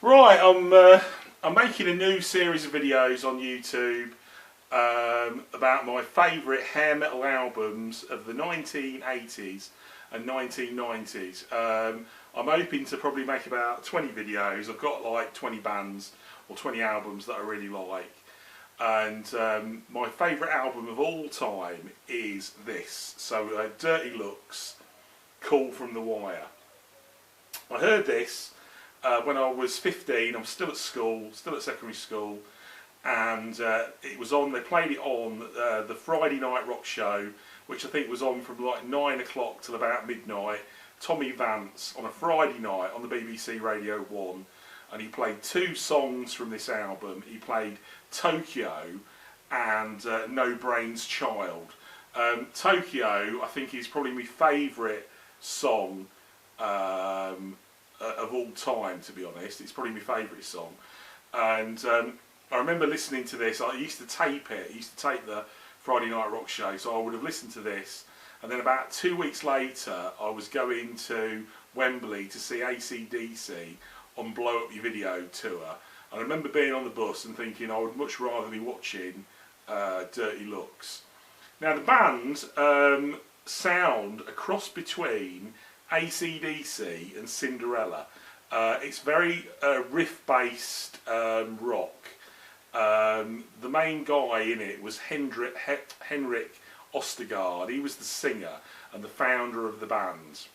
Right, I'm making a new series of videos on YouTube about my favourite hair metal albums of the 1980s and 1990s. I'm hoping to probably make about 20 videos. I've got like 20 bands or 20 albums that I really like. And my favourite album of all time is this. So Dirty Looks, Call from the Wire. I heard this when I was 15. I was still at school, still at secondary school, and it was on. They played it on the Friday Night Rock Show, which I think was on from like 9 o'clock till about midnight. Tommy Vance on a Friday night on the BBC Radio 1, and he played two songs from this album. He played Tokyo and No Brains Child. Tokyo, I think, is probably my favourite song of all time, to be honest. It's probably my favourite song. And I remember listening to this. I used to tape it. I used to tape the Friday Night Rock Show, so I would have listened to this. And then about 2 weeks later, I was going to Wembley to see AC/DC on Blow Up Your Video tour. And I remember being on the bus and thinking I would much rather be watching Dirty Looks. Now the band sound a cross between AC/DC and Cinderella. It's very riff-based rock. The main guy in it was Henrik Ostergaard. He was the singer and the founder of the band,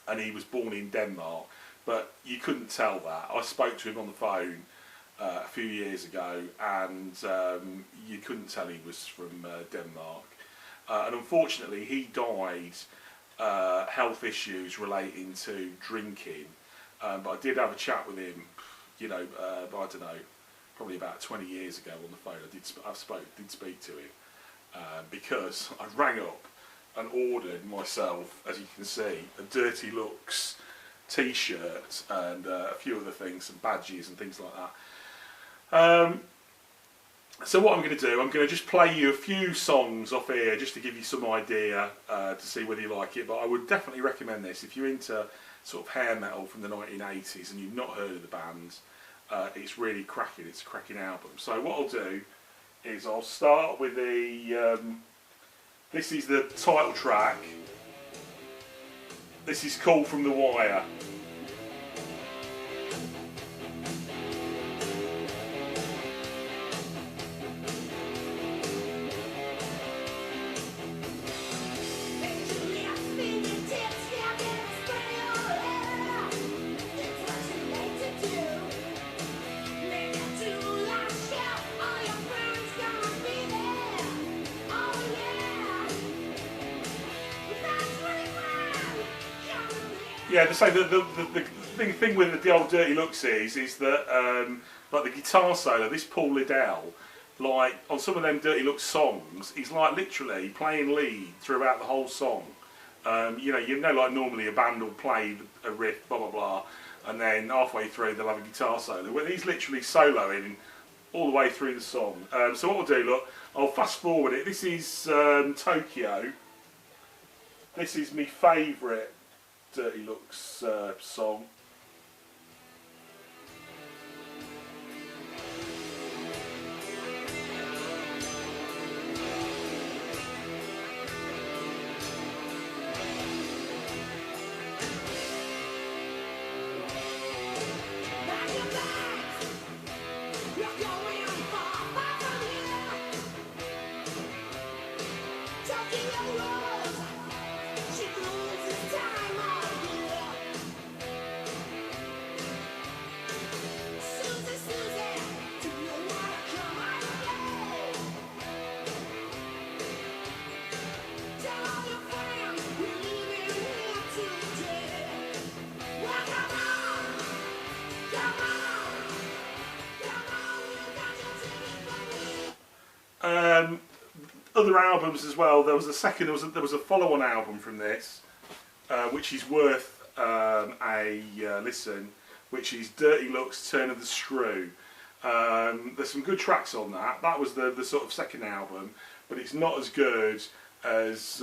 and he was born in Denmark, but you couldn't tell that. I spoke to him on the phone a few years ago, and you couldn't tell he was from Denmark. And unfortunately he died health issues relating to drinking, but I did have a chat with him, you know, I don't know, probably about 20 years ago on the phone. I did speak to him because I rang up and ordered myself, as you can see, a Dirty Looks t-shirt and a few other things, some badges and things like that. So what I'm going to do, I'm going to just play you a few songs off here just to give you some idea to see whether you like it. But I would definitely recommend this if you're into sort of hair metal from the 1980s and you've not heard of the band. It's really cracking. It's a cracking album. So what I'll do is I'll start with the this is the title track. This is Call from the Wire. Yeah, to say the thing with the old Dirty Looks is that like the guitar solo, this Paul Liddell, like on some of them Dirty Looks songs, he's like literally playing lead throughout the whole song. You know, like normally a band will play a riff, blah blah blah, and then halfway through they'll have a guitar solo. Well, he's literally soloing all the way through the song. So what we'll do, look, I'll fast forward it. This is Tokyo. This is my favourite Dirty Looks song. Other albums as well. There was a follow-on album from this, which is worth a listen, which is Dirty Looks, Turn of the Screw. There's some good tracks on that. That was the sort of second album, but it's not as good as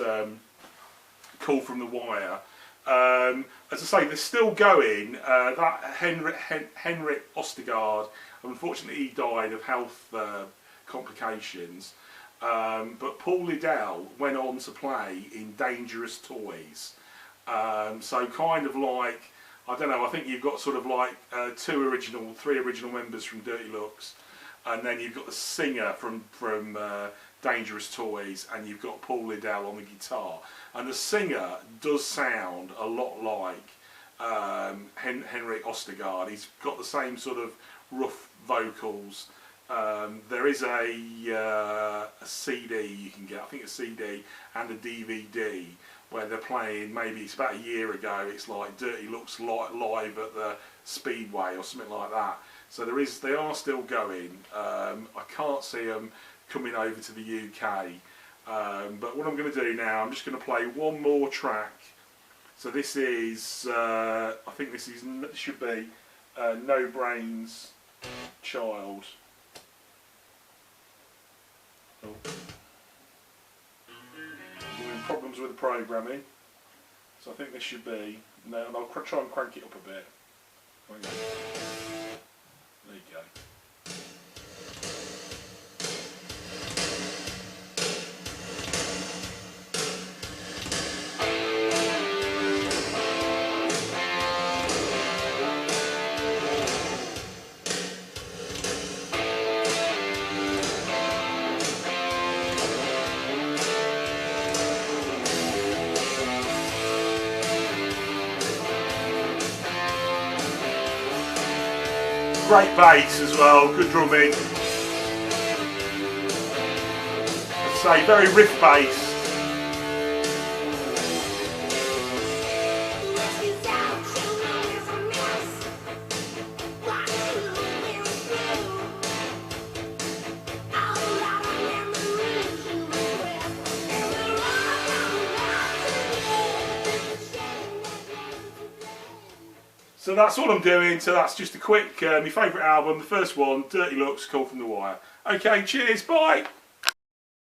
Call from the Wire. As I say, they're still going. That Henrik Ostergaard, unfortunately, he died of health complications. But Paul Liddell went on to play in Dangerous Toys. So kind of like, I don't know, I think you've got sort of like three original members from Dirty Looks, and then you've got the singer from Dangerous Toys, and you've got Paul Liddell on the guitar. And the singer does sound a lot like Henrik Ostergaard. He's got the same sort of rough vocals. There is a CD you can get, I think a CD and a DVD, where they're playing, maybe it's about a year ago, it's like Dirty Looks live at the Speedway or something like that. So they are still going. I can't see them coming over to the UK. But what I'm going to do now, I'm just going to play one more track. So this is, I think this should be No Brains Child. Oh. We're in problems with the programming, so I think this should be, no, and I'll try and crank it up a bit. There you go. Great bass as well, good drumming. I'd say very riff based. So that's all I'm doing, so that's just a quick, my favourite album, the first one, Dirty Looks, Call from the Wire. Okay, cheers, bye!